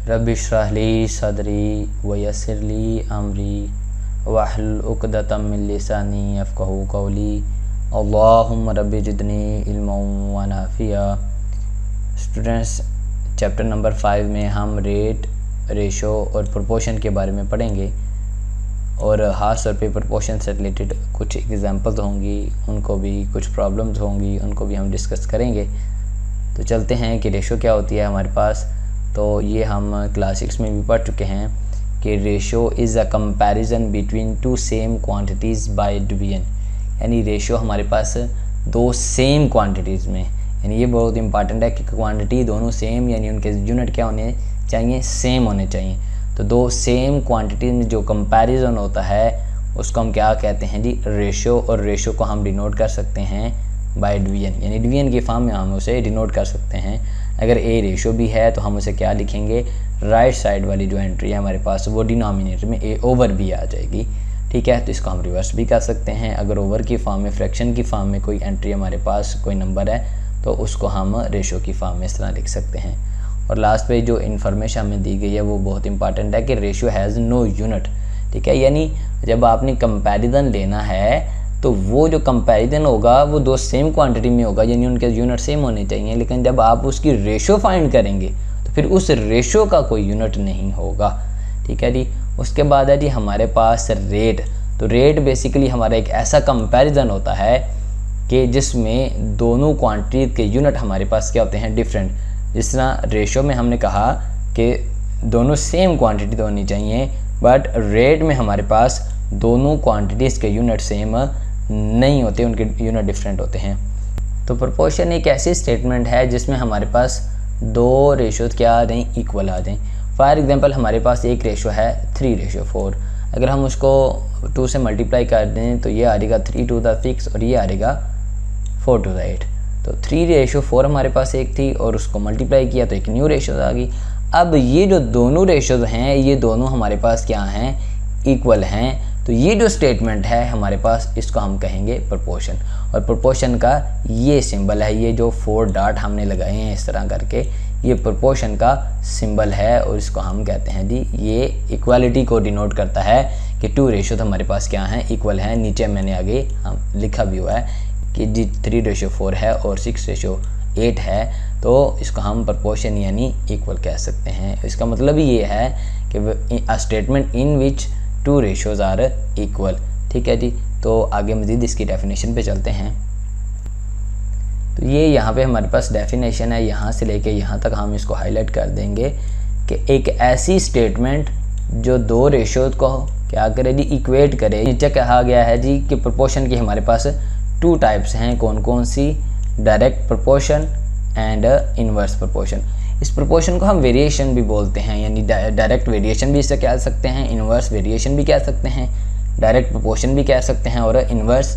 Rabbi इश्रह ली सदरी वयस्सिर ली अमरी वहलुल उक़दतम मिन लिसानी यफ़क़हू क़ौली। अल्लाहुम्मा रब्बि ज़िदनी इल्मन व नाफ़िया। स्टूडेंट्स, चैप्टर नंबर 5 में हम रेट, रेशो और प्रोपोर्शन के बारे में पढ़ेंगे और ख़ास तौर पे प्रोपोर्शन से रिलेटेड कुछ एग्जांपल्स होंगी, उनको भी कुछ प्रॉब्लम्स होंगी, उनको भी हम डिस्कस करेंगे। तो चलते हैं कि रेशो क्या होती है हमारे पास। तो ये हम क्लास 6 में भी पढ़ चुके हैं कि ratio is a comparison between two same quantities by division. यानी रेशो हमारे पास दो सेम क्वांटिटीज़ में, यानी ये बहुत इंपॉर्टेंट है कि क्वांटिटी दोनों सेम, यानी उनके यूनिट क्या होने चाहिए, सेम होने चाहिए। तो दो सेम क्वांटिटी में जो कंपैरिजन होता है उसको हम क्या कहते हैं जी, रेशो। और रेशो को हम डिनोट कर सकते हैं बाय डिवीजन, यानी डिवीजन की फॉर्म में हम उसे डिनोट कर सकते हैं। अगर ए रेशो भी है तो हम उसे क्या लिखेंगे, राइट साइड वाली जो एंट्री है हमारे पास वो डिनोमिनेटर में ए ओवर बी आ जाएगी। ठीक है, तो इसको हम रिवर्स भी कर सकते हैं। अगर ओवर की फॉर्म में, फ्रैक्शन की फॉर्म में कोई एंट्री हमारे पास कोई नंबर है तो उसको हम रेशो की फॉर्म में इस तरह लिख सकते हैं। और लास्ट पे जो इन्फॉर्मेशन हमें दी गई है वो बहुत इंपॉर्टेंट है कि रेशो हैज़ नो यूनिट। ठीक है, यानी जब आपने कंपैरिजन लेना है तो वो जो कंपैरिजन होगा वो दो सेम क्वांटिटी में होगा, यानी उनके यूनिट सेम होने चाहिए। लेकिन जब आप उसकी रेशो फाइंड करेंगे तो फिर उस रेशो का कोई यूनिट नहीं होगा। ठीक है जी। उसके बाद है जी हमारे पास रेट। तो रेट बेसिकली हमारा एक ऐसा कंपैरिजन होता है कि जिसमें दोनों क्वांटिटी के यूनिट हमारे पास क्या होते हैं, डिफरेंट। जिस तरह रेशो में हमने कहा कि दोनों सेम क्वांटिटी तो होनी चाहिए, बट रेट में हमारे पास दोनों क्वांटिटीज़ के यूनिट सेम नहीं होते, उनके यूनिट डिफरेंट होते हैं। तो प्रोपोर्शन एक ऐसी स्टेटमेंट है जिसमें हमारे पास दो रेशोज़ क्या आ जाएँ, इक्वल आ जाएँ। फॉर एग्जांपल हमारे पास एक रेशो है 3:4। अगर हम उसको 2 से मल्टीप्लाई कर दें तो ये आ जाएगा 3 to the 6 और ये आ जाएगा 4 to the 8। तो 3:4 हमारे पास एक थी और उसको मल्टीप्लाई किया तो एक न्यू रेशो आ गई। अब ये जो दोनों रेशोज़ हैं ये दोनों हमारे पास क्या हैं, इक्वल हैं। तो ये जो स्टेटमेंट है हमारे पास इसको हम कहेंगे प्रोपोर्शन। और प्रोपोर्शन का ये सिंबल है, ये जो 4 डॉट हमने लगाए हैं इस तरह करके, ये प्रोपोर्शन का सिंबल है और इसको हम कहते हैं जी, ये इक्वालिटी को डिनोट करता है कि 2 रेशो हमारे पास क्या हैं, इक्वल हैं। नीचे मैंने आगे हम लिखा भी हुआ है कि जी 3:4 है और 6:8 है, तो इसको हम प्रोपोर्शन यानी इक्वल कह सकते हैं। इसका मतलब ये है कि a statement in which 2 ratios are equal. ठीक है जी। तो आगे मज़ीद इसकी डेफिनेशन पे चलते हैं। तो ये यहाँ पे हमारे पास डेफिनेशन है, यहाँ से लेके यहाँ तक हम इसको हाईलाइट कर देंगे कि एक ऐसी स्टेटमेंट जो दो रेशोज़ को क्या करे जी, इक्वेट करे। नीचे कहा गया है जी कि प्रोपोर्शन की हमारे पास 2 टाइप्स हैं। कौन कौन सी, direct proportion and inverse proportion. इस प्रोपोर्शन को हम वेरिएशन भी बोलते हैं, यानी डायरेक्ट वेरिएशन भी इसे कह सकते हैं, इन्वर्स वेरिएशन भी कह सकते हैं, डायरेक्ट प्रोपोर्शन भी कह सकते हैं और इन्वर्स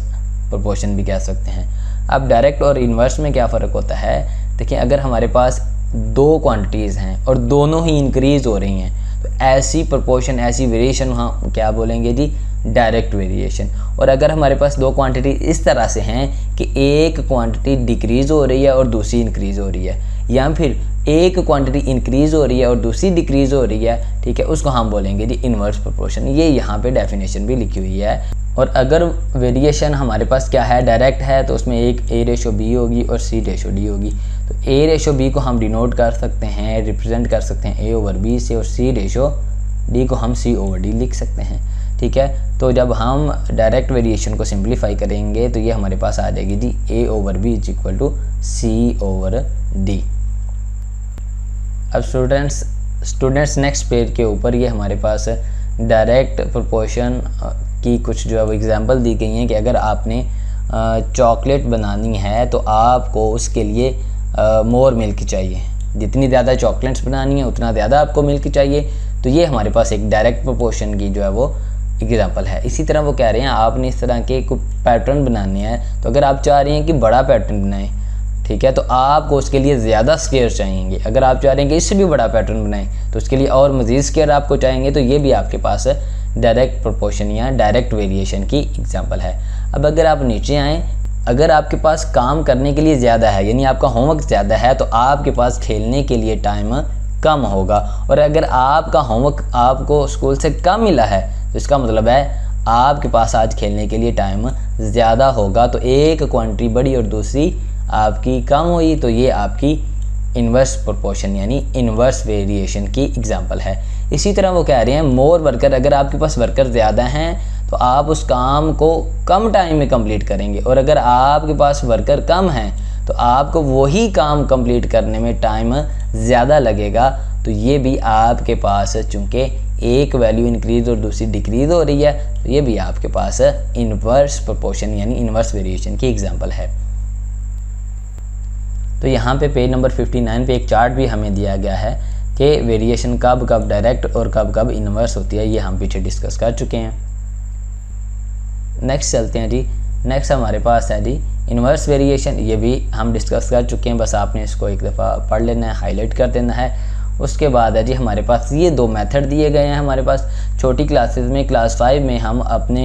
प्रोपोर्शन भी कह सकते हैं। अब डायरेक्ट और इन्वर्स में क्या फ़र्क होता है, देखिए अगर हमारे पास दो क्वांटिटीज़ हैं और दोनों ही इंक्रीज़ हो रही हैं तो ऐसी प्रोपोर्शन, ऐसी वेरिएशन वहाँ क्या बोलेंगे जी, डायरेक्ट वेरिएशन। और अगर हमारे पास दो क्वांटिटी इस तरह से हैं कि एक क्वांटिटी डिक्रीज़ हो रही है और दूसरी इंक्रीज़ हो रही है, या फिर एक क्वांटिटी इंक्रीज़ हो रही है और दूसरी डिक्रीज़ हो रही है, ठीक है, उसको हम बोलेंगे जी इन्वर्स प्रोपोर्शन। ये यहाँ पे डेफिनेशन भी लिखी हुई है। और अगर वेरिएशन हमारे पास क्या है, डायरेक्ट है, तो उसमें एक A/B होगी और C/D होगी। तो A/B को हम डिनोट कर सकते हैं, रिप्रेजेंट कर सकते हैं A/B से, और C/D को हम C/D लिख सकते हैं। ठीक है, तो जब हम डायरेक्ट वेरिएशन को सिंप्लीफाई करेंगे तो ये हमारे पास आ जाएगी जी A/B = C/D। अब स्टूडेंट्स नेक्स्ट पेज के ऊपर ये हमारे पास डायरेक्ट प्रोपोर्शन की कुछ जो है एग्जांपल दी गई हैं कि अगर आपने चॉकलेट बनानी है तो आपको उसके लिए मोर मिल्क चाहिए। जितनी ज़्यादा चॉकलेट्स बनानी है उतना ज़्यादा आपको मिल्क चाहिए। तो ये हमारे पास एक डायरेक्ट प्रोपोर्शन की जो है वो एग्जांपल है। इसी तरह वो कह रहे हैं आपने इस तरह के कुछ पैटर्न बनाने हैं, तो अगर आप चाह रहे हैं कि बड़ा पैटर्न बनाएं, ठीक है, तो आपको उसके लिए ज़्यादा स्केयर चाहिए। अगर आप चाह रहे हैं कि इससे भी बड़ा पैटर्न बनाएं तो उसके लिए और मज़ीद स्केयर आपको चाहेंगे। तो ये भी आपके पास डायरेक्ट प्रोपोर्शन या डायरेक्ट वेरिएशन की एग्जांपल है। अब अगर आप नीचे आएँ, अगर आपके पास काम करने के लिए ज़्यादा है, यानी आपका होमवर्क ज़्यादा है, तो आपके पास खेलने के लिए टाइम कम होगा। और अगर आपका होमवर्क आपको स्कूल से कम मिला है तो इसका मतलब है आपके पास आज खेलने के लिए टाइम ज़्यादा होगा। तो एक क्वांटिटी बढ़ी और दूसरी आपकी कम हुई, तो ये आपकी इन्वर्स प्रोपोर्शन यानी इन्वर्स वेरिएशन की एग्जांपल है। इसी तरह वो कह रहे हैं मोर वर्कर, अगर आपके पास वर्कर ज़्यादा हैं तो आप उस काम को कम टाइम में कंप्लीट करेंगे, और अगर आपके पास वर्कर कम हैं तो आपको वही काम कंप्लीट करने में टाइम ज़्यादा लगेगा। तो ये भी आपके पास चूँकि एक वैल्यू इंक्रीज़ और दूसरी डिक्रीज़ हो रही है, तो ये भी आपके पास इन्वर्स प्रोपोर्शन यानी इन्वर्स वेरिएशन की एग्जांपल है। तो यहाँ पे पेज नंबर 59 पे एक चार्ट भी हमें दिया गया है कि वेरिएशन कब कब डायरेक्ट और कब कब इन्वर्स होती है, ये हम पीछे डिस्कस कर चुके हैं। नेक्स्ट चलते हैं जी। नेक्स्ट हमारे पास है जी इन्वर्स वेरिएशन, ये भी हम डिस्कस कर चुके हैं, बस आपने इसको एक दफ़ा पढ़ लेना है, हाईलाइट कर देना है। उसके बाद है जी हमारे पास ये दो मेथड दिए गए हैं हमारे पास छोटी क्लासेस में। क्लास 5 में हम अपने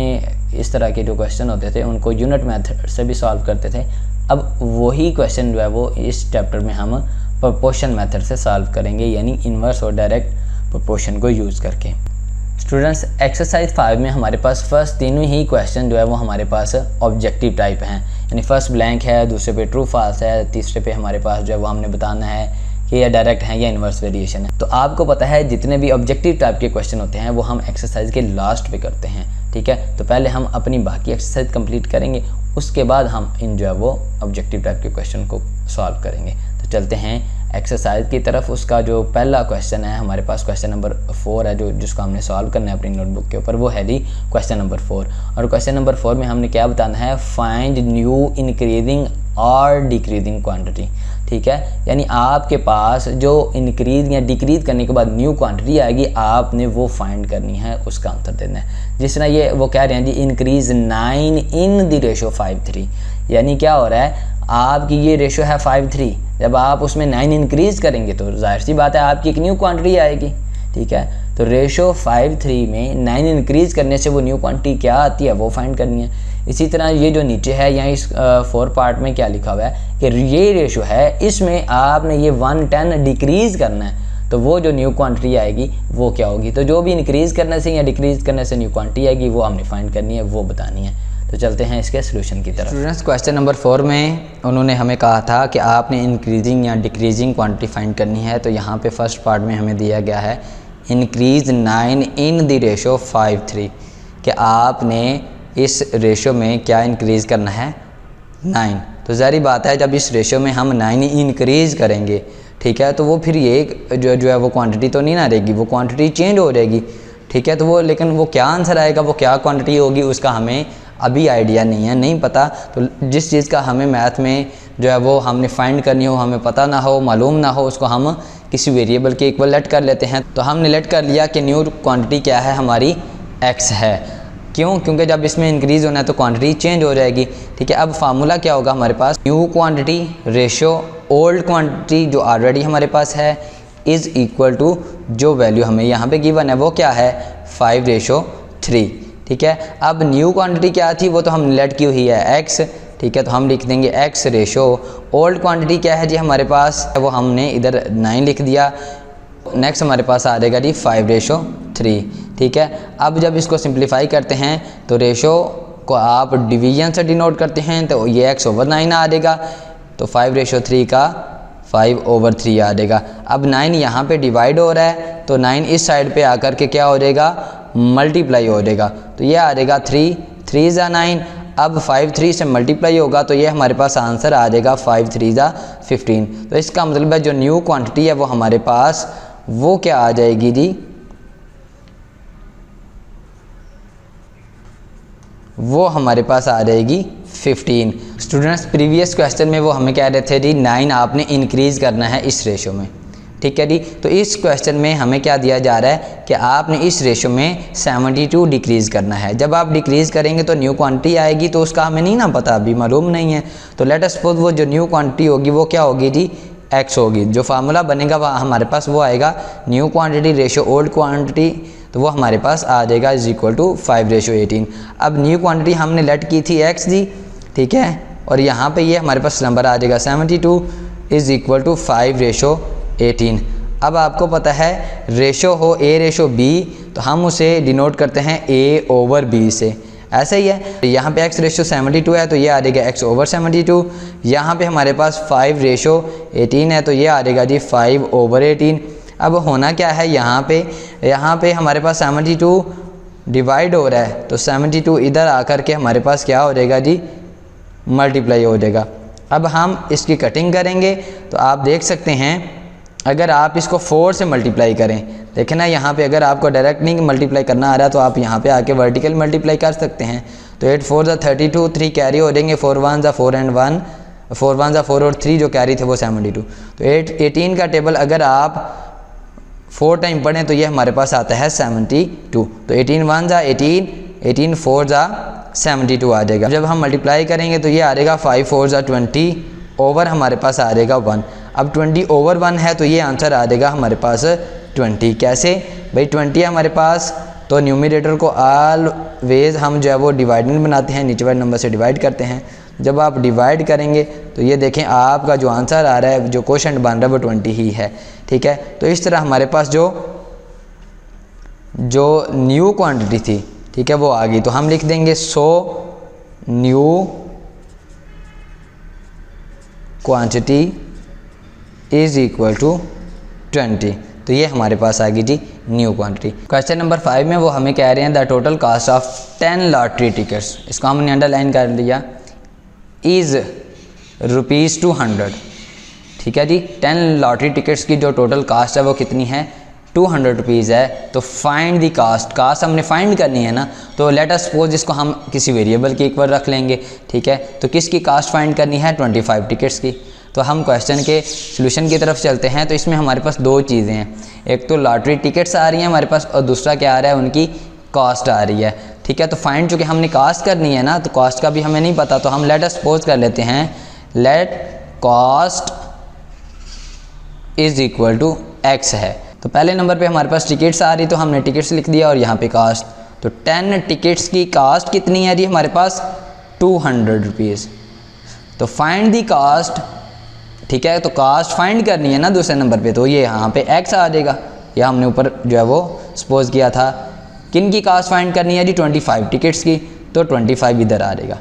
इस तरह के जो क्वेश्चन होते थे उनको यूनिट मेथड से भी सॉल्व करते थे। अब वही क्वेश्चन जो है वो इस चैप्टर में हम प्रोपोर्शन मेथड से सॉल्व करेंगे, यानी इन्वर्स और डायरेक्ट प्रोपोर्शन को यूज़ करके। स्टूडेंट्स एक्सरसाइज 5 में हमारे पास फर्स्ट तीनों ही क्वेश्चन जो है वो हमारे पास ऑब्जेक्टिव टाइप हैं, यानी फर्स्ट ब्लैंक है, दूसरे पे ट्रू फॉल्स है, तीसरे पे हमारे पास जो है वो हमने बताना है कि यह डायरेक्ट है या इन्वर्स वेरिएशन है। तो आपको पता है जितने भी ऑब्जेक्टिव टाइप के क्वेश्चन होते हैं वो हम एक्सरसाइज के लास्ट पे करते हैं, ठीक है। तो पहले हम अपनी बाकी एक्सरसाइज कंप्लीट करेंगे, उसके बाद हम इन जो है वो ऑब्जेक्टिव टाइप के क्वेश्चन को सॉल्व करेंगे। तो चलते हैं एक्सरसाइज की तरफ। उसका जो पहला क्वेश्चन है हमारे पास क्वेश्चन नंबर 4 है, जो जिसको हमने सॉल्व करना है अपनी नोटबुक के ऊपर, वो है जी क्वेश्चन नंबर 4। और क्वेश्चन नंबर 4 में हमने क्या बताना है, फाइंड न्यू इंक्रीजिंग और डिक्रीजिंग क्वांटिटी, ठीक है। यानी आपके पास जो इंक्रीज या डिक्रीज करने के बाद न्यू क्वांटिटी आएगी, आपने वो फाइंड करनी है, उसका आंसर देना है। जिस तरह ये वो कह रहे हैं जी इंक्रीज 9 इन द रेशो 5:3, यानी क्या हो रहा है, आपकी ये रेशो है 5:3, जब आप उसमें 9 इंक्रीज़ करेंगे तो जाहिर सी बात है आपकी एक न्यू क्वांटिटी आएगी, ठीक है। तो रेशो 5:3 में 9 इंक्रीज़ करने से वो न्यू क्वांटिटी क्या आती है वो फाइंड करनी है। इसी तरह ये जो नीचे है यहाँ इस 4 पार्ट में क्या लिखा हुआ है कि ये रेशो है, इसमें आपने ये 110 डिक्रीज़ करना है, तो वो जो न्यू क्वांटिटी आएगी वो क्या होगी। तो जो भी इंक्रीज़ करने से या डिक्रीज़ करने से न्यू क्वांटिटी आएगी वो हमने फाइंड करनी है, वो बतानी है। तो चलते हैं इसके सोल्यूशन की तरफ। स्टूडेंट्स क्वेश्चन नंबर 4 में उन्होंने हमें कहा था कि आपने इंक्रीजिंग या डिक्रीजिंग क्वांटिटी फाइंड करनी है। तो यहाँ पे फर्स्ट पार्ट में हमें दिया गया है इंक्रीज 9 इन द रेशो 5:3, कि आपने इस रेशो में क्या इंक्रीज़ करना है, 9। तो ज़ाहिर बात है जब इस रेशो में हम 9 इंक्रीज़ करेंगे, ठीक है, तो वो फिर ये जो है वो क्वांटिटी तो नहीं ना रहेगी, वो क्वांटिटी चेंज हो जाएगी, ठीक है। तो वो लेकिन वो क्या आंसर आएगा, वो क्या क्वांटिटी होगी, उसका हमें अभी आइडिया नहीं है, नहीं पता। तो जिस चीज़ का हमें मैथ में जो है वो हमने फाइंड करनी हो, हमें पता ना हो, मालूम ना हो, उसको हम किसी वेरिएबल के इक्वल लेट कर लेते हैं। तो हमने लेट कर लिया कि न्यू क्वांटिटी क्या है, हमारी x है। क्यों? क्योंकि जब इसमें इंक्रीज़ होना है तो क्वांटिटी चेंज हो जाएगी, ठीक है। अब फार्मूला क्या होगा हमारे पास, new quantity ratio old quantity जो ऑलरेडी हमारे पास है इज़ इक्वल टू जो वैल्यू हमें यहाँ पे गिवन है वो क्या है, 5:3, ठीक है। अब न्यू क्वांटिटी क्या थी, वो तो हमने लेट की हुई है x, ठीक है। तो हम लिख देंगे x रेशो ओल्ड क्वांटिटी क्या है जी हमारे पास, वो हमने इधर 9 लिख दिया। नेक्स्ट हमारे पास आ जाएगा जी 5:3, ठीक है। अब जब इसको सिंप्लीफाई करते हैं तो रेशो को आप डिवीजन से डिनोट करते हैं, तो ये x/9 आ जाएगा, तो 5:3 का 5/3 आ जाएगा। अब 9 यहाँ पे डिवाइड हो रहा है, तो 9 इस साइड पे आकर के क्या हो जाएगा, मल्टीप्लाई हो जाएगा, तो ये आ जाएगा 3 × 9। अब 5 3 से मल्टीप्लाई होगा तो ये हमारे पास आंसर आ जाएगा 5 3 × 15। तो इसका मतलब है जो न्यू क्वांटिटी है वो हमारे पास वो क्या आ जाएगी जी, वो हमारे पास आ जाएगी 15। स्टूडेंट्स प्रीवियस क्वेश्चन में वो हमें कह रहे थे जी 9 आपने इंक्रीज़ करना है इस रेशो में, ठीक है जी। तो इस क्वेश्चन में हमें क्या दिया जा रहा है कि आपने इस रेशो में 72 डिक्रीज़ करना है। जब आप डिक्रीज़ करेंगे तो न्यू क्वांटिटी आएगी, तो उसका हमें नहीं ना पता, अभी मालूम नहीं है। तो लेट अस सपोज वो जो न्यू क्वांटिटी होगी वो क्या होगी जी, x होगी। जो फार्मूला बनेगा वह हमारे पास वो आएगा new quantity ratio old quantity, तो वो हमारे पास आ जाएगा इज इक्वल टू 5:18। अब न्यू क्वांटिटी हमने लेट की थी x जी, ठीक है, और यहाँ पे ये हमारे पास नंबर आ जाएगा 72 इज इक्वल टू 5:18। अब आपको पता है रेशो हो A रेशो B तो हम उसे डिनोट करते हैं A ओवर B से, ऐसा ही है। यहाँ पे x रेशो 72 है तो ये आ जाएगा x ओवर 72। यहाँ पे हमारे पास 5 रेशो 18 है तो ये आ जाएगा जी 5 ओवर 18। अब होना क्या है, यहाँ पे हमारे पास 72 डिवाइड हो रहा है तो 72 इधर आकर के हमारे पास क्या हो जाएगा जी, मल्टीप्लाई हो जाएगा। अब हम इसकी कटिंग करेंगे तो आप देख सकते हैं अगर आप इसको 4 से मल्टीप्लाई करें, देखें ना यहाँ पे अगर आपको डायरेक्ट नहीं मल्टीप्लाई करना आ रहा तो आप यहाँ पे आके वर्टिकल मल्टीप्लाई कर सकते हैं। तो 8 4 ज़ा 32, 3 कैरी हो जाएंगे, 4 1 ज़ा 4 एंड 1, 4 1 ज़ा 4 और 3 जो कैरी थे वो 72। तो 18 का टेबल अगर आप 4 टाइम पढ़ें तो ये हमारे पास आता है 72। तो 18 1 ज़ा 18, 18 4 ज़ा 72 आ जाएगा। जब हम मल्टीप्लाई करेंगे तो ये आ जाएगा 5 4 ज़ा 20 ओवर हमारे पास आ जाएगा 1। अब 20 ओवर 1 है तो ये आंसर आ जाएगा हमारे पास 20। कैसे भाई, 20 है हमारे पास तो न्यूमरेटर को ऑलवेज हम जो है वो डिवाइडेंड बनाते हैं, नीचे वाले नंबर से डिवाइड करते हैं। जब आप डिवाइड करेंगे तो ये देखें आपका जो आंसर आ रहा है, जो क्वोशंट बन रहा है वो 20 ही है, ठीक है। तो इस तरह हमारे पास जो न्यू क्वांटिटी थी, ठीक है, वो आ गई। तो हम लिख देंगे 100 new quantity is equal to 20। तो ये हमारे पास आ गई जी न्यू क्वांटिटी। क्वेश्चन नंबर 5 में वो हमें कह रहे हैं the total cost of 10 lottery tickets, इसको हमने अंडरलाइन कर लिया, इज़ ₹200। ठीक है जी, 10 लॉटरी टिकट्स की जो टोटल कास्ट है वो कितनी है, 200 रुपीज़ है। तो फाइंड दी कास्ट हमने फाइंड करनी है ना, तो लेट अस सपोज इसको हम किसी वेरिएबल के इक्वल रख लेंगे, ठीक है। तो किसकी कास्ट फाइंड करनी है, 25 टिकट्स की। तो हम क्वेश्चन के सॉल्यूशन की तरफ चलते हैं। तो इसमें हमारे पास दो चीज़ें हैं, एक तो लॉटरी टिकट्स आ रही हैं हमारे पास और दूसरा क्या आ रहा है, उनकी कास्ट आ रही है, ठीक है। तो फाइंड चूँकि हमने कास्ट करनी है ना, तो कास्ट का भी हमें नहीं पता, तो हम लेट अस सपोज कर लेते हैं let cost is equal to x है। तो पहले नंबर पे हमारे पास टिकट्स आ रही, तो हमने टिकट्स लिख दिया और यहाँ पे कास्ट। तो 10 टिकट्स की कास्ट कितनी है जी हमारे पास, 200 रुपीज़। तो फाइंड दी कास्ट, ठीक है। तो कास्ट फाइंड करनी है ना दूसरे नंबर पे, तो ये यहाँ पे x आ जाएगा, या हमने ऊपर जो है वो सपोज किया था। किन की कास्ट फाइंड करनी है जी, 25 टिकट्स की, तो 25 इधर आ जाएगा।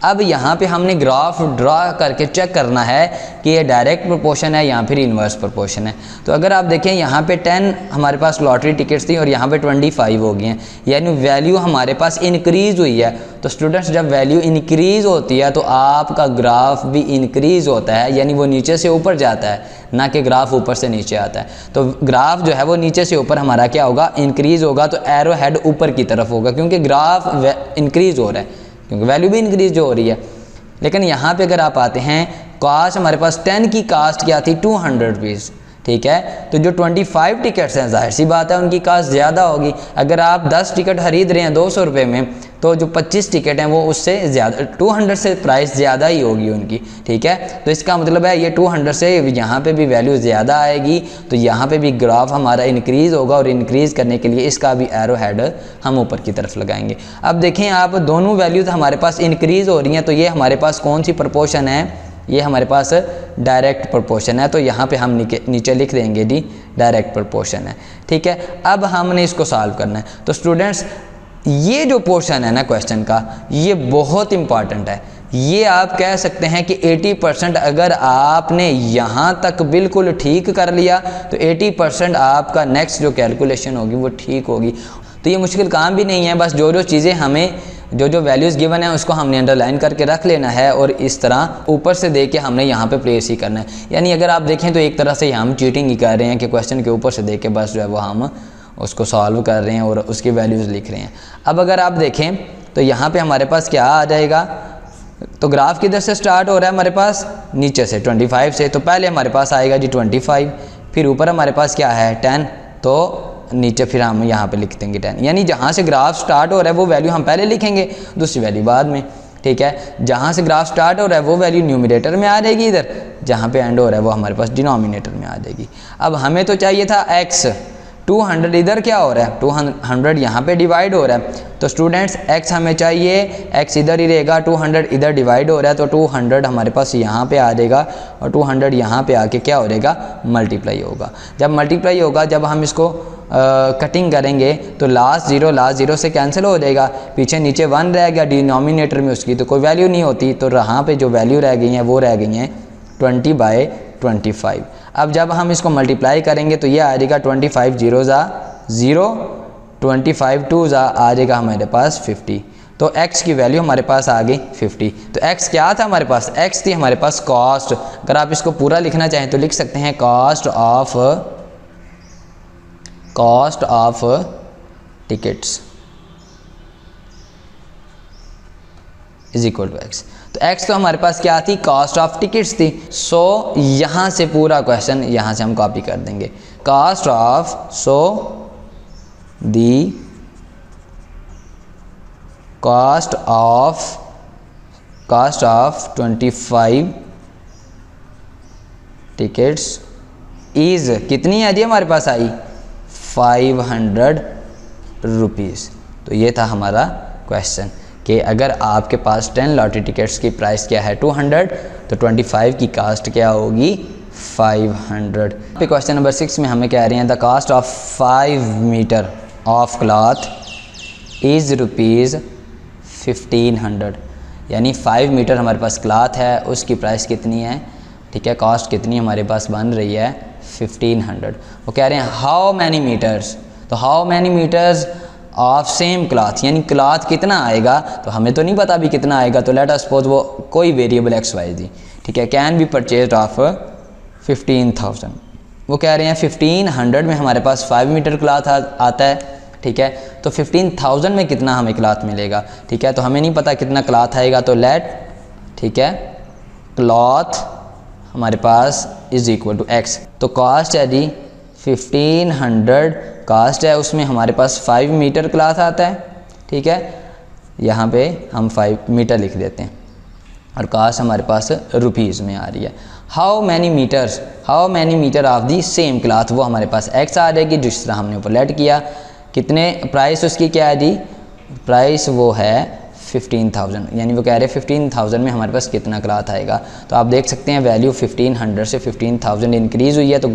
अब यहाँ पे हमने ग्राफ ड्रा करके चेक करना है कि ये डायरेक्ट प्रोपोर्शन है या फिर इन्वर्स प्रोपोर्शन है। तो अगर आप देखें यहाँ पे 10 हमारे पास लॉटरी टिकट्स थी और यहाँ पे 25 हो गई हैं, यानी वैल्यू हमारे पास इंक्रीज़ हुई है। तो स्टूडेंट्स, जब वैल्यू इंक्रीज़ होती है तो आपका ग्राफ भी इंक्रीज़ होता है, यानी वो नीचे से ऊपर जाता है, ना कि ग्राफ ऊपर से नीचे आता है। तो ग्राफ जो है वो नीचे से ऊपर हमारा क्या होगा, इंक्रीज़ होगा। तो एरो हेड ऊपर की तरफ होगा, क्योंकि ग्राफ इंक्रीज़ हो रहा है, क्योंकि वैल्यू भी इंक्रीज जो हो रही है। लेकिन यहाँ पे अगर आप आते हैं, कास्ट हमारे पास 10 की कास्ट क्या थी, 200 रुपीज़, ठीक है। तो जो 25 टिकट्स हैं, जाहिर सी बात है उनकी कास्ट ज़्यादा होगी। अगर आप 10 टिकट खरीद रहे हैं 200 रुपये में, तो जो 25 टिकट हैं वो उससे ज़्यादा, 200 से प्राइस ज़्यादा ही होगी उनकी, ठीक है। तो इसका मतलब है ये 200 से यहाँ पे भी वैल्यू ज़्यादा आएगी, तो यहाँ पे भी ग्राफ हमारा इंक्रीज़ होगा, और इंक्रीज़ करने के लिए इसका भी एरो हेड हम ऊपर की तरफ लगाएंगे। अब देखें आप, दोनों वैल्यूज़ हमारे पास इंक्रीज़ हो रही हैं, तो ये हमारे पास कौन सी प्रोपोर्शन है, ये हमारे पास डायरेक्ट प्रोपोर्शन है। तो यहाँ पे हम नीचे लिख देंगे जी डायरेक्ट प्रोपोर्शन है, ठीक है। अब हमने इसको सॉल्व करना है। तो स्टूडेंट्स, ये जो पोर्शन है ना क्वेश्चन का, ये बहुत इंपॉर्टेंट है। ये आप कह सकते हैं कि 80% अगर आपने यहाँ तक बिल्कुल ठीक कर लिया तो 80% आपका नेक्स्ट जो कैलकुलेशन होगी वो ठीक होगी। तो ये मुश्किल काम भी नहीं है, बस जो चीज़ें हमें, जो वैल्यूज़ गिवन है उसको हमने अंडरलाइन करके रख लेना है, और इस तरह ऊपर से देख के हमने यहाँ पे प्लेस ही करना है। यानी अगर आप देखें तो एक तरह से हम चीटिंग ही कर रहे हैं कि क्वेश्चन के ऊपर से देख के बस जो है वो हम उसको सॉल्व कर रहे हैं और उसकी वैल्यूज़ लिख रहे हैं। अब अगर आप देखें तो यहाँ पे हमारे पास क्या आ जाएगा, तो ग्राफ किधर से स्टार्ट हो रहा है हमारे पास, नीचे से 25 से। तो पहले हमारे पास आएगा जी 25, फिर ऊपर हमारे पास क्या है 10, तो नीचे फिर हम यहाँ पे लिख देंगे 10। यानी जहाँ से ग्राफ स्टार्ट हो रहा है वो वैल्यू हम पहले लिखेंगे, दूसरी वैल्यू बाद में, ठीक है। जहाँ से ग्राफ स्टार्ट हो रहा है वो वैल्यू न्यूमरेटर में आ जाएगी इधर, जहाँ पे एंड हो रहा है वो हमारे पास डिनोमिनेटर में आ जाएगी। अब हमें तो चाहिए था x, 200 इधर क्या हो रहा है, 200 यहाँ पे डिवाइड हो रहा है, तो स्टूडेंट्स x हमें चाहिए, x इधर ही रहेगा, 200 इधर डिवाइड हो रहा है, तो 200 हमारे पास यहाँ पे आ जाएगा और 200 यहाँ पे आके क्या हो जाएगा, मल्टीप्लाई होगा। जब मल्टीप्लाई होगा, जब हम इसको कटिंग करेंगे तो लास्ट जीरो से कैंसिल हो जाएगा, पीछे नीचे 1 रह गया, डिनोमिनेटर में उसकी तो कोई वैल्यू नहीं होती, तो यहाँ पे जो वैल्यू रह गई हैं वो रह गई हैं 20/25। अब जब हम इसको मल्टीप्लाई करेंगे तो ये आ जाएगा 25 0 ज़ा 0, 25 2 ज़ा आ जाएगा हमारे पास 50। तो x की वैल्यू हमारे पास आ गई 50। तो x क्या था हमारे पास, x थी हमारे पास कॉस्ट। अगर आप इसको पूरा लिखना चाहें तो लिख सकते हैं cost of tickets is equal to x। तो x तो हमारे पास क्या थी, कॉस्ट ऑफ टिकट्स थी। सो यहाँ से पूरा क्वेश्चन यहाँ से हम कॉपी कर देंगे, cost of, so the cost of 25 tickets is कितनी है जी हमारे पास आई, 500 रुपीज़। तो ये था हमारा क्वेश्चन कि अगर आपके पास 10 लॉटरी टिकट्स की प्राइस क्या है 200, तो 25 की कास्ट क्या होगी 500। पे क्वेश्चन नंबर 6 में हमें कह रहे हैं the cost of 5 metre of cloth is ₹1500, यानी 5 मीटर हमारे पास क्लॉथ है, उसकी प्राइस कितनी है, ठीक है, कॉस्ट कितनी हमारे पास बन रही है 1500। वो कह रहे हैं हाउ मैनी मीटर्स, तो how many metres of same cloth, यानी क्लॉथ कितना आएगा, तो हमें तो नहीं पता अभी कितना आएगा, तो लेट अस सपोज वो कोई वेरिएबल एक्स वाई दी, ठीक है, कैन बी परचेज्ड ऑफ 15,000। वो कह रहे हैं 1500 में हमारे पास 5 मीटर क्लॉथ आता है, ठीक है, तो 15,000 में कितना हमें क्लॉथ मिलेगा, ठीक है, तो हमें नहीं पता कितना क्लॉथ आएगा, तो लेट, ठीक है, क्लॉथ हमारे पास इज इक्वल टू एक्स। तो कॉस्ट है जी 1500 कास्ट है, उसमें हमारे पास 5 मीटर क्लॉथ आता है, ठीक है, यहाँ पे हम 5 मीटर लिख देते हैं और कास्ट हमारे पास रुपीज़ में आ रही है। How many metre of the same cloth, वो हमारे पास एक्स आ जाएगी, जिस तरह हमने ऊपर लेट किया। कितने प्राइस उसकी क्या है जी, प्राइस वो है 15,000, यानी वो कह रहे हैं 15,000 में हमारे पास कितना क्लॉथ आएगा। तो आप देख सकते हैं वैल्यू 1500 से 15,000 इंक्रीज़ हुई है, तो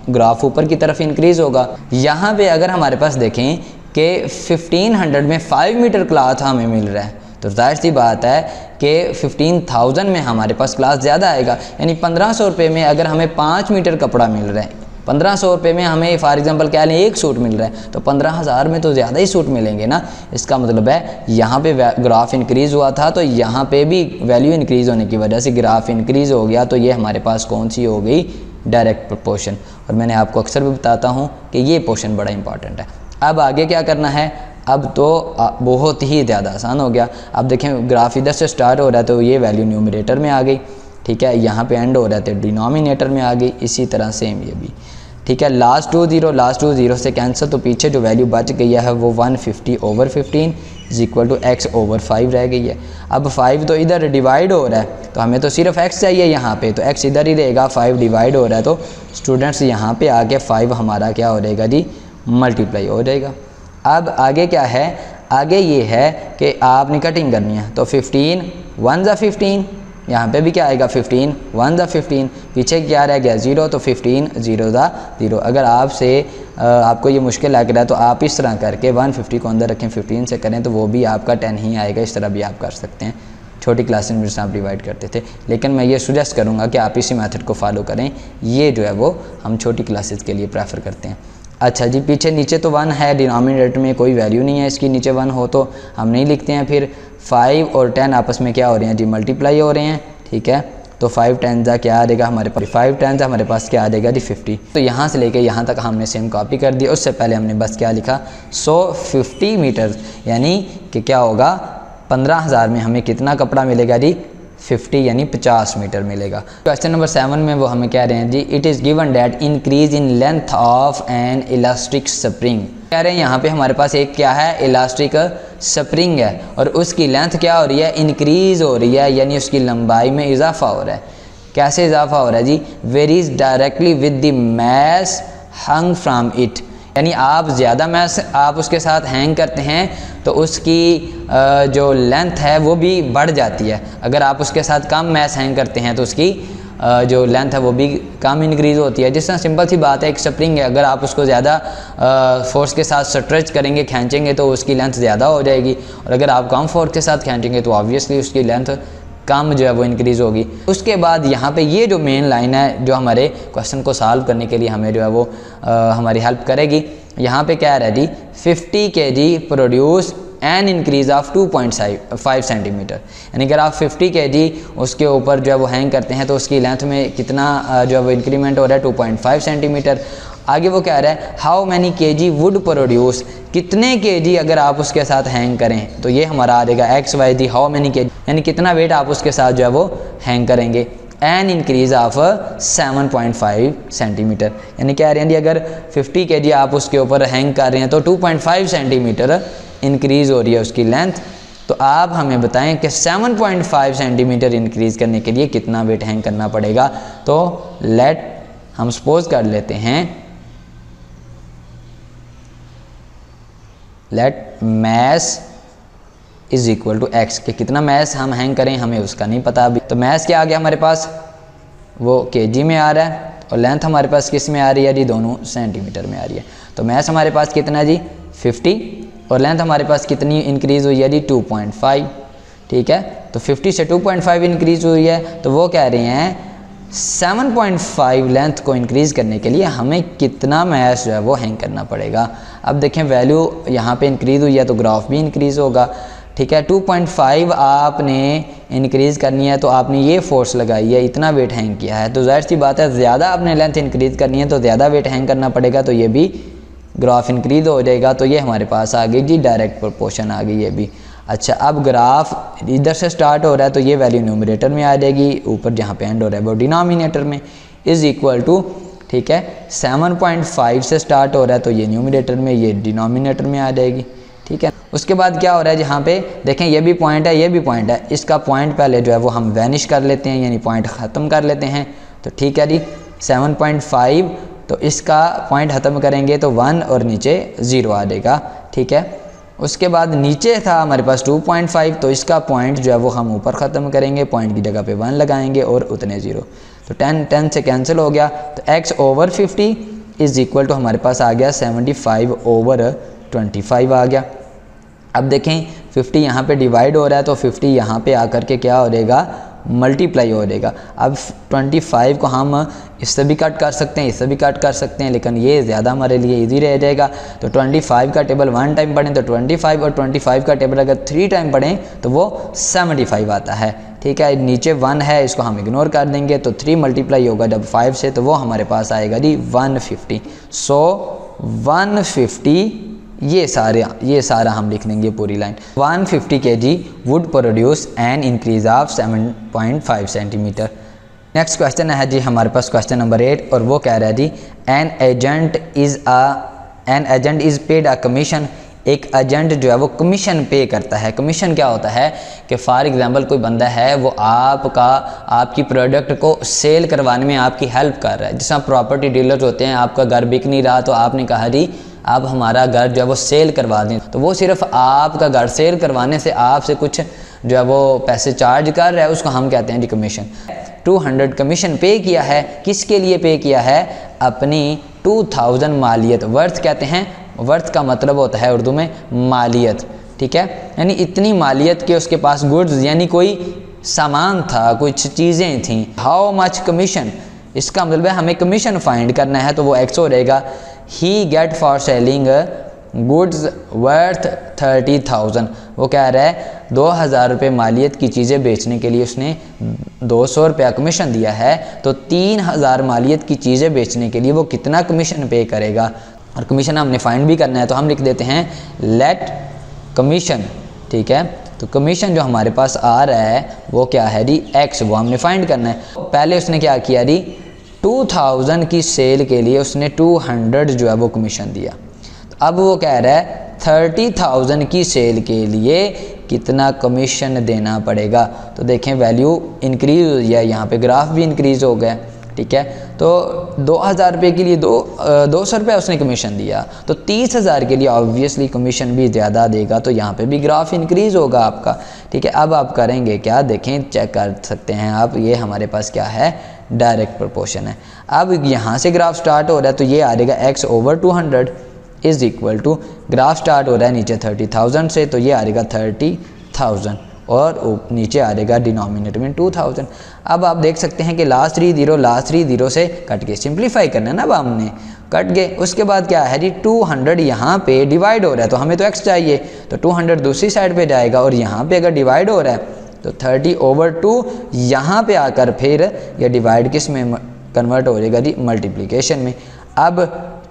ग्राफ ऊपर की तरफ इंक्रीज़ होगा। यहाँ पे अगर हमारे पास देखें कि 1500 में 5 मीटर क्लॉथ हमें मिल रहा है, तो जाहिर सी बात है कि 15,000 में हमारे पास क्लॉथ ज़्यादा आएगा, यानी 1500 रुपये में अगर हमें 5 मीटर कपड़ा मिल रहा है, 1500 रुपये में हमें फॉर एग्जांपल क्या लें एक सूट मिल रहा है, तो 15,000 में तो ज़्यादा ही सूट मिलेंगे ना। इसका मतलब है यहाँ पे ग्राफ इंक्रीज़ हुआ था, तो यहाँ पे भी वैल्यू इंक्रीज़ होने की वजह से ग्राफ इंक्रीज़ हो गया, तो ये हमारे पास कौन सी हो गई, डायरेक्ट प्रोपोर्शन। और मैंने आपको अक्सर भी बताता हूँ कि ये पोर्शन बड़ा इंपॉर्टेंट है। अब आगे क्या करना है, अब तो बहुत ही ज़्यादा आसान हो गया। अब देखें ग्राफ इधर से स्टार्ट हो रहा है, तो ये वैल्यू न्यूमरेटर में आ गई, ठीक है, यहाँ पे एंड हो रहा है तो डिनोमिनेटर में आ गई, इसी तरह सेम ये भी, ठीक है। लास्ट टू जीरो से कैंसिल, तो पीछे जो वैल्यू बच गई है वो 150/15 is equal to x over 5 रह गई है। अब 5 तो इधर डिवाइड हो रहा है, तो हमें तो सिर्फ x चाहिए यहाँ पे, तो x इधर ही रहेगा, 5 डिवाइड हो रहा है, तो स्टूडेंट्स यहाँ पे आके 5 हमारा क्या हो जाएगा जी, मल्टीप्लाई हो जाएगा। अब आगे क्या है, आगे ये है कि आपने कटिंग करनी है, तो 15 1 ज़ा 15, यहाँ पे भी क्या आएगा 15 1 ज़ा 15, पीछे क्या रह गया 0, तो 15 0 ज़ा 0। अगर आपको ये मुश्किल लग रहा है तो आप इस तरह करके 150 को अंदर रखें, 15 से करें तो वो भी आपका 10 ही आएगा। इस तरह भी आप कर सकते हैं, छोटी क्लासेस में जिससे आप डिवाइड करते थे, लेकिन मैं ये सुजेस्ट करूँगा कि आप इसी मेथड को फॉलो करें, ये जो है वो हम छोटी क्लासेस के लिए प्रेफर करते हैं। अच्छा जी, पीछे नीचे तो 1 है, डिनोमिनेटर में कोई वैल्यू नहीं है इसकी, नीचे 1 हो तो हम नहीं लिखते हैं। फिर 5 और 10 आपस में क्या हो रहे हैं जी, मल्टीप्लाई हो रहे हैं, ठीक है, तो 5 10 जा क्या आ जाएगा हमारे पास, 5 10 जा हमारे पास क्या आ जाएगा जी 50। तो यहाँ से लेके यहाँ तक हमने सेम कॉपी कर दिया, उससे पहले हमने बस क्या लिखा, 50 मीटर, यानी कि क्या होगा 15,000 में हमें कितना कपड़ा मिलेगा जी, 50 यानी 50 मीटर मिलेगा। क्वेश्चन नंबर 7 में वो हमें कह रहे हैं जी, it is given that increase in length of an elastic spring. कह रहे हैं यहाँ पे हमारे पास एक क्या है, इलास्टिक स्प्रिंग है, और उसकी लेंथ क्या हो रही है, इंक्रीज़ हो रही है, यानी उसकी लंबाई में इजाफा हो रहा है। कैसे इजाफा हो रहा है जी, varies directly with the mass hung from it, यानी आप ज़्यादा मैस आप उसके साथ हैंग करते हैं तो उसकी जो लेंथ है वो भी बढ़ जाती है। अगर आप उसके साथ कम मैस हैंग करते हैं तो उसकी जो लेंथ है वो भी कम इंक्रीज़ होती है। जिस तरह सिंपल सी बात है, एक स्प्रिंग है, अगर आप उसको ज़्यादा फोर्स के साथ स्ट्रेच करेंगे, खींचेंगे तो उसकी लेंथ ज़्यादा हो जाएगी, और अगर आप कम फोर्स के साथ खींचेंगे तो ऑब्वियसली उसकी लेंथ कम जो है वो इंक्रीज़ होगी। उसके बाद यहाँ पे ये जो मेन लाइन है जो हमारे क्वेश्चन को सॉल्व करने के लिए हमें जो है वो हमारी हेल्प करेगी। यहाँ पे क्या है जी, 50 kg produce an increase of 2.5 centimetre. यानी अगर आप 50 kg उसके ऊपर जो है वो हैंग करते हैं तो उसकी लेंथ में कितना जो है वो इंक्रीमेंट हो रहा है, 2.5 सेंटीमीटर। आगे वो कह रहा है how many kg would produce, कितने kg अगर आप उसके साथ हैंग करें, तो ये हमारा आ जाएगा X Y the how many kg, यानी कितना वेट आप उसके साथ जो है वो हैंग करेंगे। एन इंक्रीज़ ऑफ 7.5 सेंटीमीटर, यानी कह रहे हैं जी अगर 50 kg आप उसके ऊपर हैंग कर रहे हैं तो 2.5 सेंटीमीटर इंक्रीज़ हो रही है उसकी लेंथ। तो आप हमें बताएं कि 7.5 सेंटीमीटर इंक्रीज़ करने के लिए कितना वेट हैंग करना पड़ेगा। तो लेट हम सपोज कर लेते हैं, let mass is equal to X, कि कितना मैस हम हैंग करें हमें उसका नहीं पता अभी। तो मैस क्या आ गया हमारे पास, वो केजी में आ रहा है, और लेंथ हमारे पास किस में आ रही है जी, दोनों सेंटीमीटर में आ रही है। तो मैस हमारे पास कितना है जी 50, और लेंथ हमारे पास कितनी इंक्रीज़ हुई है जी 2.5। ठीक है, तो 50 से 2.5 इंक्रीज़ हुई है, तो वो कह रहे हैं 7.5 लेंथ को इंक्रीज़ करने के लिए हमें कितना मैस जो है वो हैंग करना पड़ेगा। अब देखें वैल्यू यहाँ पे इंक्रीज़ हुई है तो ग्राफ भी इंक्रीज़ होगा। ठीक है, 2.5 आपने इंक्रीज़ करनी है तो आपने ये फोर्स लगाई है, इतना वेट हैंग किया है, तो जाहिर सी बात है ज़्यादा आपने लेंथ इंक्रीज़ करनी है तो ज़्यादा वेट हैंग करना पड़ेगा, तो ये भी ग्राफ इंक्रीज़ हो जाएगा। तो ये हमारे पास आ गई जी डायरेक्ट प्रोपोर्शन आ गई ये भी। अच्छा, अब ग्राफ इधर से स्टार्ट हो रहा है तो ये वैल्यू न्यूमरेटर में आ जाएगी, ऊपर जहाँ पे एंड हो रहा है वो डिनोमिनेटर में, इज़ इक्वल टू, ठीक है, 7.5 से स्टार्ट हो रहा है तो ये न्यूमरेटर में, ये डिनोमिनेटर में आ जाएगी। ठीक है, उसके बाद क्या हो रहा है, जहाँ पे देखें ये भी पॉइंट है, ये भी पॉइंट है, इसका पॉइंट पहले जो है वो हम वैनिश कर लेते हैं, यानी पॉइंट ख़त्म कर लेते हैं। तो ठीक है जी, 7.5, तो इसका पॉइंट ख़त्म करेंगे तो 1 और नीचे 0 आ जाएगा। ठीक है, उसके बाद नीचे था हमारे पास 2.5, तो इसका पॉइंट जो है वो हम ऊपर ख़त्म करेंगे, पॉइंट की जगह पे 1 लगाएंगे और उतने 0, तो 10 से कैंसिल हो गया। तो x over 50 is equal to हमारे पास आ गया 75 ओवर 25 आ गया। अब देखें 50 यहाँ पे डिवाइड हो रहा है तो 50 यहाँ पे आकर के क्या हो जाएगा, मल्टीप्लाई हो जाएगा। अब 25 को हम इससे भी कट कर सकते हैं, इससे भी कट कर सकते हैं, लेकिन ये ज़्यादा हमारे लिए इजी रह जाएगा। तो 25 का टेबल 1 टाइम पढ़ें तो 25, और 25 का टेबल अगर 3 टाइम पढ़ें तो वो 75 आता है। ठीक है, नीचे 1 है, इसको हम इग्नोर कर देंगे, तो 3 मल्टीप्लाई होगा जब 5 से, तो वो हमारे पास आएगा जी 150। सो 150, ये सारा हम लिख लेंगे पूरी line. 150 kg would produce an increase of 7.5 centimetre. Next question है जी हमारे पास क्वेश्चन नंबर 8, और वो कह रहा है जी an agent is paid a commission. एक एजेंट जो है वो कमीशन पे करता है। कमीशन क्या होता है कि फॉर एग्जांपल कोई बंदा है वो आपकी प्रोडक्ट को सेल करवाने में आपकी हेल्प कर रहा है। जैसा प्रॉपर्टी डीलर्स होते हैं, आपका घर बिक नहीं रहा तो आपने कहा जी आप हमारा घर जो है वो सेल करवा दें, तो वो सिर्फ आपका घर सेल करवाने से आपसे कुछ जो है वो पैसे चार्ज कर रहा है, उसको हम कहते हैं जी कमीशन। 200 कमीशन पे किया है, किसके लिए पे किया है, अपनी 2000 मालियत। वर्थ कहते हैं, वर्थ का मतलब होता है उर्दू में मालियत। ठीक है, यानी इतनी मालियत के उसके पास गुड्स यानी कोई सामान था, कुछ चीज़ें थीं। हाउ मच कमीशन, इसका मतलब है हमें कमीशन फाइंड करना है, तो वो एक्स हो रहेगा। He get for selling goods worth 30,000। वो कह रहा है 2000 रुपये मालियत की चीज़ें बेचने के लिए उसने 200 रुपया कमीशन दिया है, तो 3000 मालियत की चीज़ें बेचने के लिए वो कितना कमीशन पे करेगा। और कमीशन हमने फाइंड भी करना है, तो हम लिख देते हैं लेट कमीशन। ठीक है, तो कमीशन जो हमारे पास आ रहा है वो क्या है जी एक्स, वो हमने फाइंड करना है। पहले उसने क्या किया जी 2000 की सेल के लिए उसने 200 जो है वो कमीशन दिया। अब वो कह रहा है 30,000 की सेल के लिए कितना कमीशन देना पड़ेगा। तो देखें वैल्यू इंक्रीज़ हुई है, यहाँ पे ग्राफ भी इंक्रीज़ हो गया। ठीक है। तो 2000 रुपये के लिए 200 रुपये उसने कमीशन दिया, तो 30,000 के लिए ऑब्वियसली कमीशन भी ज़्यादा देगा, तो यहाँ पे भी ग्राफ इंक्रीज़ होगा आपका, ठीक है। अब आप करेंगे क्या, देखें, चेक कर सकते हैं आप, ये हमारे पास क्या है, डायरेक्ट प्रोपोर्शन है। अब यहाँ से ग्राफ स्टार्ट हो रहा है तो ये आ जाएगा x over 200 is equal to, graph start हो रहा है नीचे 30,000 से, तो ये आ जाएगा 30,000 और नीचे आ जाएगा डिनोमिनेटर में 2000। अब आप देख सकते हैं कि लास्ट थ्री जीरो से कट के सिंप्लीफाई करना है ना, अब हमने कट गए। उसके बाद क्या है जी, 200 यहाँ पे डिवाइड हो रहा है, तो हमें तो x चाहिए, तो 200 दूसरी साइड पे जाएगा, और यहाँ पे अगर डिवाइड हो रहा है तो 30/2 यहाँ पे आकर फिर ये डिवाइड किस में कन्वर्ट हो जाएगा जी, मल्टीप्लिकेशन में। अब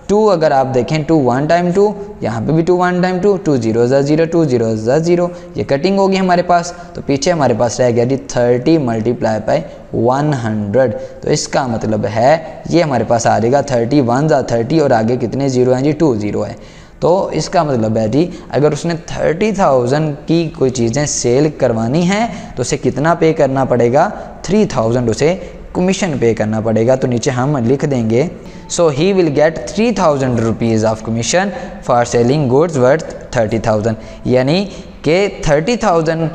2 अगर आप देखें 2 1 टाइम 2, यहाँ पे भी 2 1 टाइम 2, 2 0 0 2 0 0, ये कटिंग होगी हमारे पास, तो पीछे हमारे पास रह गया जी 30 मल्टीप्लाई बाई 100। तो इसका मतलब है ये हमारे पास आ जाएगा 30 1 30, और आगे कितने जीरो हैं जी, 2 0 है। तो इसका मतलब है जी, अगर उसने 30,000 की कोई चीज़ें सेल करवानी हैं तो उसे कितना पे करना पड़ेगा, 3000 उसे कमीशन पे करना पड़ेगा। तो नीचे हम लिख देंगे, so he will get 3000 rupees of commission for selling goods worth 30,000, यानी कि 30,000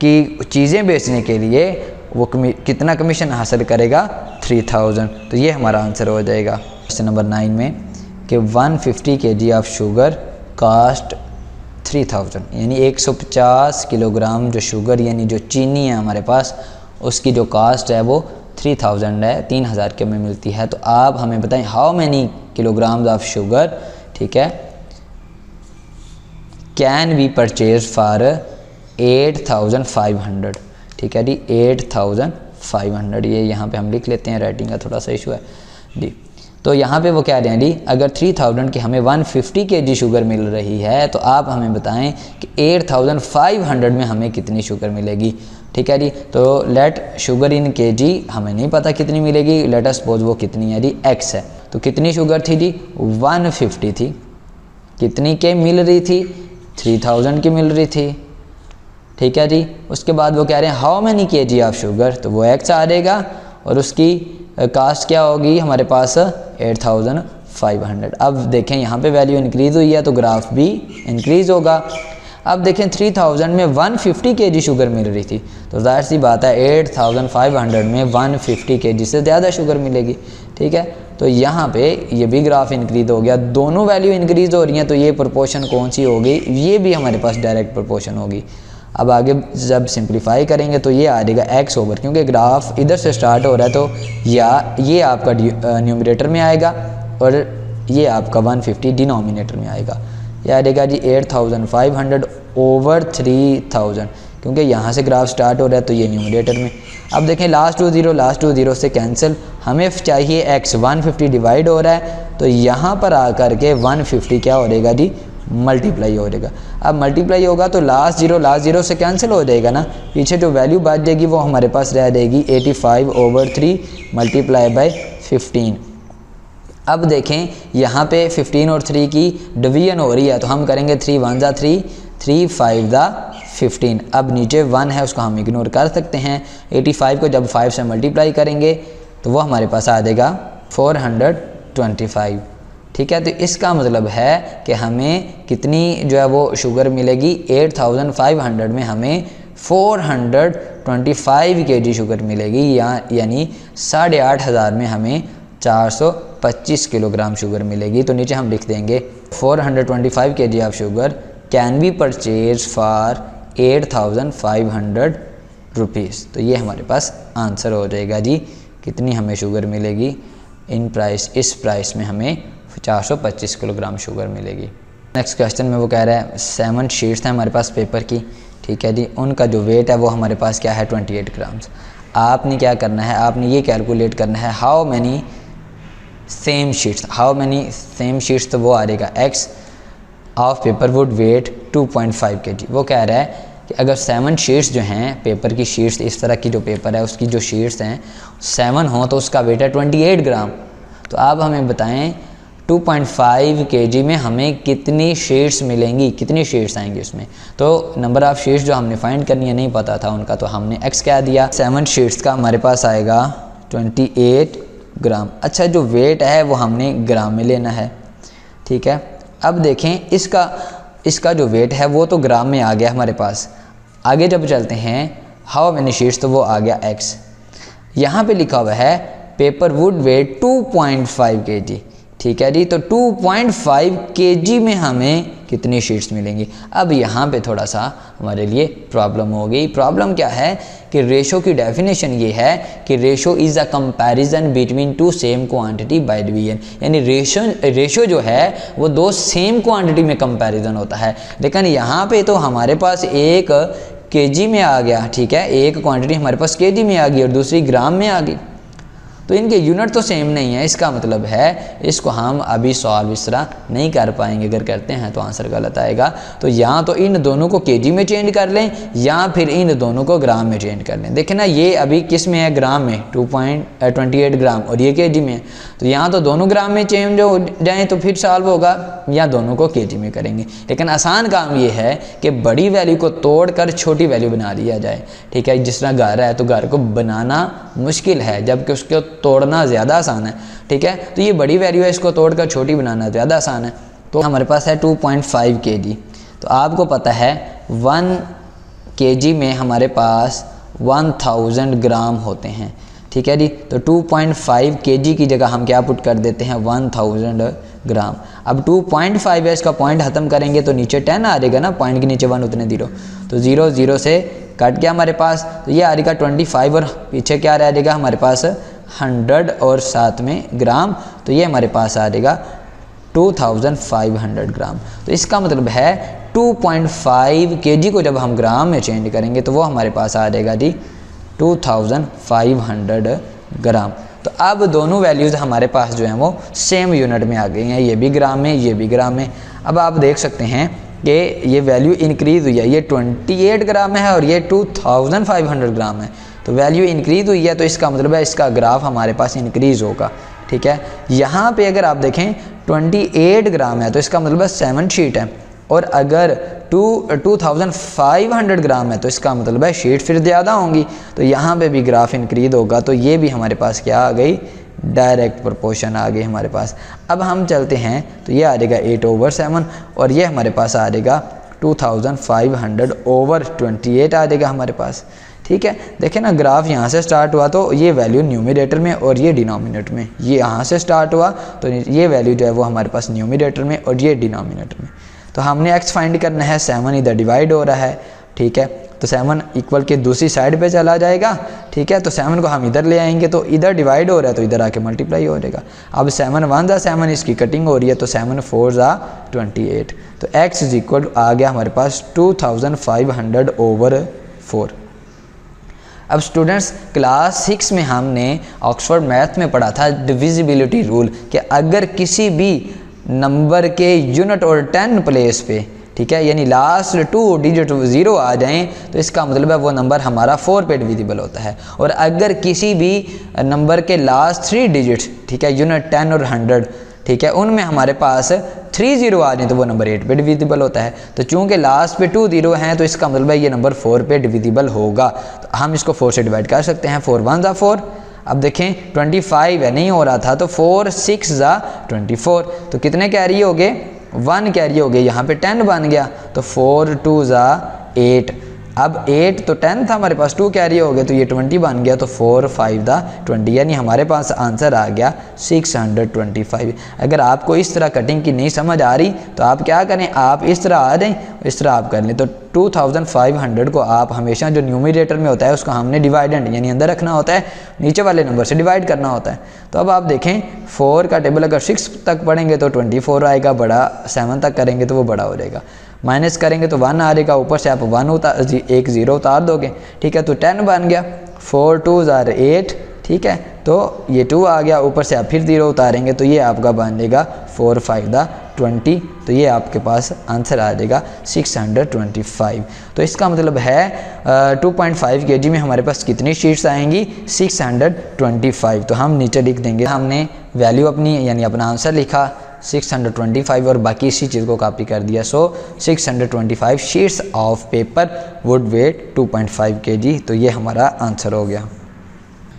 की चीज़ें बेचने के लिए वो कितना कमीशन हासिल करेगा, 3000। तो ये हमारा आंसर हो जाएगा। क्वेश्चन नंबर 9 में कि 150 kg ऑफ शुगर कास्ट 3000, यानी 150 किलोग्राम जो शुगर यानी जो चीनी है हमारे पास, उसकी जो कास्ट है वो 3000 है, 3000 के में मिलती है। तो आप हमें बताएं how many kilograms of sugar, ठीक है, कैन बी परचेज फॉर 8500, ठीक है जी, 8500। ये यहाँ पे हम लिख लेते हैं, राइटिंग का थोड़ा सा इशू है जी। तो यहाँ पे वो कह रहे हैं जी, अगर 3000 की हमें 150 kg शुगर मिल रही है, तो आप हमें बताएं कि 8500 में हमें कितनी शुगर मिलेगी, ठीक है जी। तो लेट शुगर इन kg हमें नहीं पता कितनी मिलेगी, लेट अस सपोज वो कितनी है जी, x है। तो कितनी शुगर थी जी, 150 थी, कितनी के मिल रही थी, 3000 की मिल रही थी, ठीक है जी। उसके बाद वो कह रहे हैं how many kg of sugar, तो वो x आ जाएगा, और उसकी कास्ट क्या होगी हमारे पास, 8500। अब देखें यहाँ पे वैल्यू इंक्रीज़ हुई है तो ग्राफ भी इंक्रीज़ होगा। अब देखें 3000 में 150 kg शुगर मिल रही थी, तो जाहिर सी बात है 8500 में 150 kg से ज़्यादा शुगर मिलेगी, ठीक है। तो यहाँ पे ये भी ग्राफ इंक्रीज़ हो गया, दोनों वैल्यू इंक्रीज़ हो रही हैं, तो ये प्रोपोर्शन कौन सी होगी, ये भी हमारे पास डायरेक्ट प्रोपोर्शन होगी। अब आगे जब सिंप्लीफाई करेंगे तो ये आ जाएगा x ओवर, क्योंकि ग्राफ इधर से स्टार्ट हो रहा है तो या ये आपका न्यूमरेटर में आएगा और ये आपका 150 डिनोमिनेटर में आएगा। ये आ जाएगा जी 8500 ओवर 3000, क्योंकि यहाँ से ग्राफ स्टार्ट हो रहा है तो ये न्यूमरेटर में। अब देखें लास्ट टू जीरो से कैंसिल, हमें चाहिए x, 150 डिवाइड हो रहा है, तो यहाँ पर आकर के 150 क्या हो जाएगा जी, मल्टीप्लाई हो जाएगा। अब मल्टीप्लाई होगा तो लास्ट जीरो से कैंसिल हो जाएगा ना, पीछे जो वैल्यू बच जाएगी वो हमारे पास रह जाएगी 85 ओवर 3 मल्टीप्लाई बाई 15। अब देखें यहाँ पे 15 और 3 की डिवीजन हो रही है, तो हम करेंगे 3 1 जा 3, 3 5 जा 15। अब नीचे 1 है उसको हम इग्नोर कर सकते हैं। 85 को जब 5 से मल्टीप्लाई करेंगे तो वो हमारे पास आ जाएगा 425, ठीक है। तो इसका मतलब है कि हमें कितनी जो है वो शुगर मिलेगी, 8500 में हमें 425 kg शुगर मिलेगी, यानी 8500 में हमें 425 किलोग्राम शुगर मिलेगी। तो नीचे हम लिख देंगे 425 kg of sugar can be purchase for 8500 rupees. तो ये हमारे पास आंसर हो जाएगा जी, कितनी हमें शुगर मिलेगी इन प्राइस, इस प्राइस में हमें 425 किलोग्राम शुगर मिलेगी। नेक्स्ट क्वेश्चन में वो कह रहा है 7 शीट्स हैं हमारे पास पेपर की, ठीक है जी, उनका जो वेट है वो हमारे पास क्या है, 28 ग्राम्स। आपने क्या करना है, आपने ये कैलकुलेट करना है हाउ मैनी सेम शीट्स, तो वो आ जाएगा x of paper would weigh 2.5 kg। वो कह रहा है कि अगर 7 शीट्स जो हैं पेपर की शीट्स, इस तरह की जो पेपर है उसकी जो शीट्स हैं 7 हो तो उसका वेट है 28 ग्राम। तो आप हमें बताएं 2.5 kg में हमें कितनी शीट्स मिलेंगी, कितनी शीट्स आएंगी उसमें। तो नंबर ऑफ़ शीट्स जो हमने फाइंड करनी है नहीं पता था उनका, तो हमने x कह दिया। 7 शीट्स का हमारे पास आएगा 28 ग्राम। अच्छा, जो वेट है वो हमने ग्राम में लेना है, ठीक है। अब देखें इसका जो वेट है वो तो ग्राम में आ गया हमारे पास। आगे जब चलते हैं हाउ मेनी शीट्स, तो वो आ गया x। यहाँ पे लिखा हुआ है पेपर वुड वेट 2.5 kg, ठीक है जी। तो 2.5 kg में हमें कितनी शीट्स मिलेंगी। अब यहाँ पे थोड़ा सा हमारे लिए प्रॉब्लम हो गई। प्रॉब्लम क्या है कि रेशो की डेफिनेशन ये है कि ratio is a comparison between two same quantity by division, यानी रेशो जो है वो दो सेम क्वांटिटी में कंपैरिजन होता है। लेकिन यहाँ पे तो हमारे पास एक केजी में आ गया, ठीक है, एक क्वांटिटी हमारे पास केजी में आ गई और दूसरी ग्राम में आ गई, तो इनके यूनिट तो सेम नहीं है। इसका मतलब है इसको हम अभी सॉल्व इस तरह नहीं कर पाएंगे, अगर करते हैं तो आंसर गलत आएगा। तो या तो इन दोनों को केजी में चेंज कर लें या फिर इन दोनों को ग्राम में चेंज कर लें। देखें ना, ये अभी किस में है, ग्राम में 2.28 ग्राम, और ये केजी में है। तो यहाँ तो दोनों ग्राम में चेंज हो जाएँ तो फिर सॉल्व होगा, या दोनों को केजी में करेंगे। लेकिन आसान काम ये है कि बड़ी वैल्यू को तोड़ कर छोटी वैल्यू बना लिया जाए, ठीक है। जिस तरह घर है तो घर को बनाना मुश्किल है जबकि उसको तोड़ना ज़्यादा आसान है, ठीक है। तो ये बड़ी वैल्यू है, इसको तोड़कर छोटी बनाना ज़्यादा आसान है। तो हमारे पास है 2.5 kg। तो आपको पता है 1 kg में हमारे पास 1000 ग्राम होते हैं, ठीक है जी। तो 2.5 kg की जगह हम क्या पुट कर देते हैं, 1000 ग्राम। अब 2.5 है, इसका पॉइंट ख़त्म करेंगे तो नीचे 10 आ जाएगा ना, पॉइंट के नीचे 1 उतने 0, तो 0 0 से कट गया हमारे पास। तो ये आ जाएगा 25 और पीछे क्या रह जाएगा हमारे पास 100 और साथ में ग्राम, तो ये हमारे पास आ जाएगा 2500 ग्राम। तो इसका मतलब है 2.5 kg को जब हम ग्राम में चेंज करेंगे तो वो हमारे पास आ जाएगा जी 2500 ग्राम। तो अब दोनों वैल्यूज़ हमारे पास जो हैं वो सेम यूनिट में आ गई हैं, ये भी ग्राम में, ये भी ग्राम में। अब आप देख सकते हैं कि ये वैल्यू इंक्रीज़ हुई है, ये 28 ग्राम में है और ये 2500 ग्राम है। तो वैल्यू इंक्रीज़ हुई है, तो इसका मतलब है इसका ग्राफ हमारे पास इंक्रीज़ होगा, ठीक है। यहाँ पे अगर आप देखें 28 ग्राम है तो इसका मतलब है 7 शीट है, और अगर 2500 ग्राम है तो इसका मतलब है शीट फिर ज़्यादा होंगी। तो यहाँ पे भी ग्राफ इंक्रीज़ होगा, तो ये भी हमारे पास क्या आ गई, डायरेक्ट प्रोपोर्शन आ गई हमारे पास। अब हम चलते हैं तो ये आ जाएगा 8/7 और ये हमारे पास आ जाएगा 2500/28 आ जाएगा हमारे पास, ठीक है। देखें ना, ग्राफ यहाँ से स्टार्ट हुआ तो ये वैल्यू न्यूमरेटर में और ये डिनोमिनेटर में, ये यहाँ से स्टार्ट हुआ तो ये वैल्यू जो है वो हमारे पास न्यूमरेटर में और ये डिनोमिनेटर में। तो हमने x फाइंड करना है, 7 इधर डिवाइड हो रहा है, ठीक है। तो 7 इक्वल के दूसरी साइड पे चला जाएगा, ठीक है। तो 7 को हम इधर ले आएंगे तो इधर डिवाइड हो रहा है तो इधर आके मल्टीप्लाई हो जाएगा। अब 7 1 ज़ा 7, इसकी कटिंग हो रही है तो 7 4 ज़ा 28। तो x इज इक्वल आ गया हमारे पास 2500/4। अब स्टूडेंट्स क्लास 6 में हमने ऑक्सफोर्ड मैथ में पढ़ा था डिविजिबिलिटी रूल, कि अगर किसी भी नंबर के यूनिट और 10 प्लेस पे, ठीक है, यानी लास्ट 2 डिजिट 0 आ जाएं तो इसका मतलब है वो नंबर हमारा 4 पे डिविजिबल होता है। और अगर किसी भी नंबर के लास्ट 3 डिजिट्स, ठीक है, यूनिट 10 और 100, ठीक है, उनमें हमारे पास 3 0 आ जाए तो वो नंबर 8 पे डिविजिबल होता है। तो चूंकि लास्ट पे 2 0 हैं तो इसका मतलब है ये नंबर 4 पे डिविजिबल होगा। तो हम इसको 4 से डिवाइड कर सकते हैं, 4 1 ज़ा 4। अब देखें 25 है, नहीं हो रहा था, तो 4 6 ज़ा 24, तो कितने कैरी हो गए, 1 कैरी हो गए, यहाँ पे 10 बन गया, तो 4 2 ज़ा 8। अब 8 तो 10 था हमारे पास, 2 कैरी हो गए तो ये 20 बन गया, तो 4 5 ज़ा 20, यानी हमारे पास आंसर आ गया 625। अगर आपको इस तरह कटिंग की नहीं समझ आ रही तो आप क्या करें, आप इस तरह आ जाएं, इस तरह आप कर लें। तो 2500 को आप हमेशा जो न्यूमरेटर में होता है उसको हमने डिवाइडेंड यानी अंदर रखना होता है, नीचे वाले नंबर से डिवाइड करना होता है। तो अब आप देखें 4 का टेबल अगर 6 तक पढ़ेंगे तो 24 आएगा बड़ा, 7 तक करेंगे तो वो बड़ा हो जाएगा, माइनस करेंगे तो 1 आ जाएगा, ऊपर से आप 1 0 उतार दोगे, ठीक है। तो 10 बन गया, 4 2 ज़ा 8, ठीक है। तो ये 2 आ गया, ऊपर से आप फिर 0 उतारेंगे तो ये आपका बन जाएगा 4 5 ज़ा 20। तो ये आपके पास आंसर आ जाएगा 625। तो इसका मतलब है 2.5 kg में हमारे पास कितनी शीट्स आएंगी, 625। तो हम नीचे लिख देंगे, हमने वैल्यू अपनी यानी अपना आंसर लिखा 625 और बाकी इसी चीज़ को कॉपी कर दिया। So 625 sheets of paper would weigh 2.5 kg। तो ये हमारा आंसर हो गया।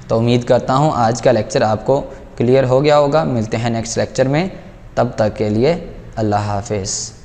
तो उम्मीद करता हूँ आज का लेक्चर आपको क्लियर हो गया होगा। मिलते हैं नेक्स्ट लेक्चर में, तब तक के लिए अल्लाह हाफिज़।